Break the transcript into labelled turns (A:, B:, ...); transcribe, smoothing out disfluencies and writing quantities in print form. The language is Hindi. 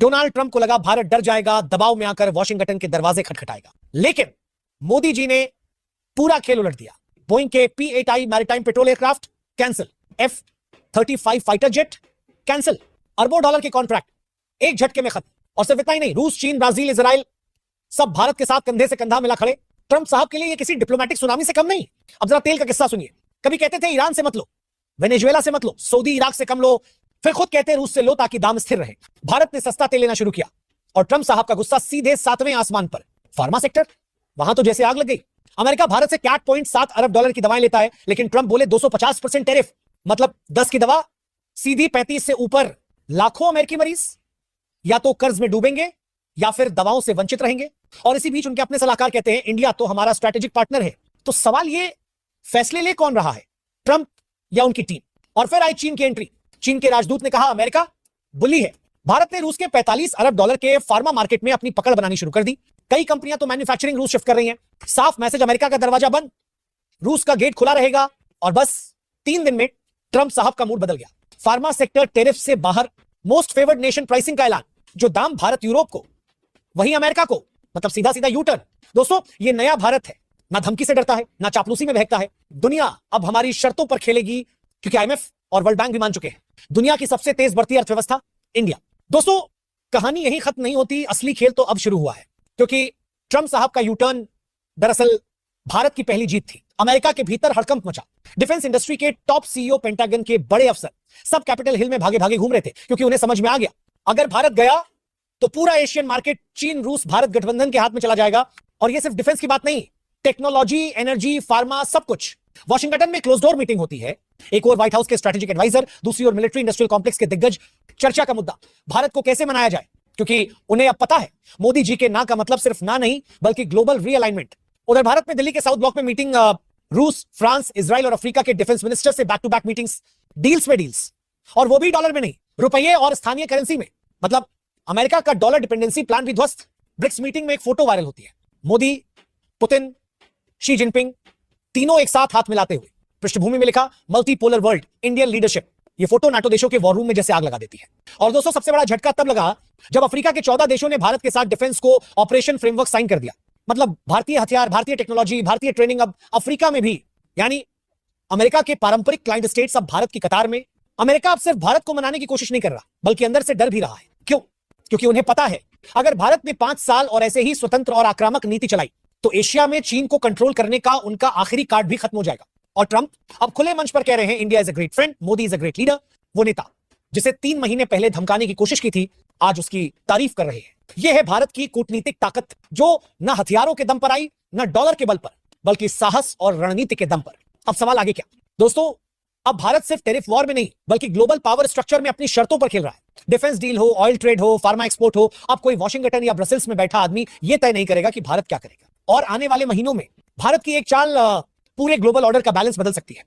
A: डोनाल्ड ट्रंप को लगा भारत डर जाएगा, दबाव में आकर वॉशिंगटन के दरवाजे खटखटाएगा। लेकिन मोदी जी ने पूरा खेल उलट दिया। बोइंग के P-8I maritime petrol aircraft cancel, F-35 fighter jet cancel, अरबों डॉलर के कॉन्ट्रैक्ट एक झटके में खत्म। और सिर्फ इतना ही नहीं, रूस, चीन, ब्राजील, इजराइल सब भारत के साथ कंधे से कंधा मिला खड़े। ट्रंप साहब के लिए ये किसी डिप्लोमैटिक सुनामी से कम नहीं। अब जरा तेल का किस्सा सुनिए। कभी कहते थे ईरान से मत लो, वेनेजुएला से मत लो, सऊदी इराक से कम लो, फिर खुद कहते हैं रूस से लो ताकि दाम स्थिर रहे। भारत ने सस्ता तेल लेना शुरू किया और ट्रंप साहब का गुस्सा सीधे 7वें आसमान पर। फार्मा सेक्टर, वहां तो जैसे आग लग गई। अमेरिका भारत से 8.7 अरब डॉलर की दवाएं लेता है, लेकिन ट्रंप बोले 250% टैरिफ, मतलब 10 की दवा सीधी 35 से ऊपर। लाखों अमेरिकी मरीज या तो कर्ज में डूबेंगे या फिर दवाओं से वंचित रहेंगे। और इसी बीच उनके अपने सलाहकार कहते हैं इंडिया तो हमारा स्ट्रैटेजिक पार्टनर है। तो सवाल ये, फैसले ले कौन रहा है, ट्रंप या उनकी टीम? और फिर आई चीन की एंट्री। चीन के राजदूत ने कहा अमेरिका बुली है। भारत ने रूस के 45 अरब डॉलर के फार्मा मार्केट में अपनी पकड़ बनानी शुरू कर दी। कई कंपनियां तो मैन्युफैक्चरिंग रूस शिफ्ट कर रही हैं। साफ मैसेज, अमेरिका का दरवाजा बंद, रूस का गेट खुला रहेगा। और बस 3 दिन में ट्रंप साहब का मूड बदल गया। फार्मा सेक्टर टैरिफ से बाहर, मोस्ट फेवर्ड नेशन प्राइसिंग का ऐलान। जो दाम भारत यूरोप को, वही अमेरिका को, मतलब सीधा सीधा यू टर्न। दोस्तों, ये नया भारत है, ना धमकी से डरता है, ना चापलूसी में बहकता है। दुनिया अब हमारी शर्तों पर खेलेगी, क्योंकि IMF और वर्ल्ड बैंक भी मान चुके हैं। दुनिया की सबसे तेज बढ़ती अर्थव्यवस्था इंडिया। दोस्तों, कहानी यही खत्म नहीं होती, असली खेल तो अब शुरू हुआ है। क्योंकि ट्रंप साहब का यू टर्न दरअसल भारत की पहली जीत थी। अमेरिका के भीतर हड़कंप मचा। डिफेंस इंडस्ट्री के टॉप CEO, पेंटागन के बड़े अफसर सब कैपिटल हिल में भागे भागे घूम रहे थे, क्योंकि उन्हें समझ में आ गया अगर भारत गया तो पूरा एशियन मार्केट चीन, रूस, भारत गठबंधन के हाथ में चला जाएगा। और ये सिर्फ डिफेंस की बात नहीं, टेक्नोलॉजी, एनर्जी, फार्मा, सब कुछ। वॉशिंगटन में क्लोज डोर मीटिंग होती है। एक और व्हाइट हाउस के स्ट्रेटेजिक एडवाइजर, दूसरी ओर मिलिट्री इंडस्ट्रियल कॉम्प्लेक्स के दिग्गज। चर्चा का मुद्दा, भारत को कैसे मनाया जाए, क्योंकि उन्हें अब पता है मोदी जी के ना का मतलब सिर्फ ना नहीं, बल्कि ग्लोबल रीअलाइनमेंट। उधर भारत में दिल्ली के साउथ ब्लॉक में मीटिंग, रूस, फ्रांस, इजराइल और अफ्रीका के डिफेंस मिनिस्टर से back to back meetings, deals में डील्स। और वो भी डॉलर में नहीं, रुपये और स्थानीय करेंसी में। मतलब अमेरिका का डॉलर डिपेंडेंसी प्लान भी ध्वस्त। ब्रिक्स मीटिंग में एक फोटो वायरल होती है, मोदी, पुतिन, शी जिनपिंग तीनों एक साथ हाथ मिलाते हुए। पृष्ठभूमि में लिखा मल्टीपोलर वर्ल्ड, इंडियन लीडरशिप। ये फोटो नाटो देशों के वॉर रूम में जैसे आग लगा देती है। और दोस्तों, सबसे बड़ा झटका तब लगा जब अफ्रीका के 14 देशों ने भारत के साथ डिफेंस को ऑपरेशन फ्रेमवर्क साइन कर दिया। मतलब भारतीय हथियार, भारतीय टेक्नोलॉजी, भारतीय ट्रेनिंग अब अफ्रीका में भी। यानी अमेरिका के पारंपरिक क्लाइंट स्टेट्स अब भारत की कतार में। अमेरिका अब सिर्फ भारत को मनाने की कोशिश नहीं कर रहा, बल्कि अंदर से डर भी रहा है। क्यों? क्योंकि उन्हें पता है अगर भारत ने 5 साल और ऐसे ही स्वतंत्र और आक्रामक नीति चलाई तो एशिया में चीन को कंट्रोल करने का उनका आखिरी कार्ड भी खत्म हो जाएगा। और ट्रंप अब खुले मंच पर कह रहे हैं India is a great friend, Modi is a great leader. वो नेता जिसे 3 महीने पहले धमकाने की कोशिश की थी, आज उसकी तारीफ कर रहे हैं। यह है भारत की कूटनीतिक ताकत, जो न हथियारों के दम पर आई, न डॉलर के बल पर, बल्कि साहस और रणनीति के दम पर। अब सवाल आगे क्या? दोस्तों, अब भारत सिर्फ टेरिफ वॉर में नहीं, बल्कि ग्लोबल पावर स्ट्रक्चर में अपनी शर्तों पर खेल रहा है। डिफेंस डील हो, ऑयल ट्रेड हो, फार्मा एक्सपोर्ट हो, अब कोई वॉशिंगटन या ब्रसेल्स में बैठा आदमी यह तय नहीं करेगा कि भारत क्या करेगा। और आने वाले महीनों में भारत की एक चाल पूरे ग्लोबल ऑर्डर का बैलेंस बदल सकती है।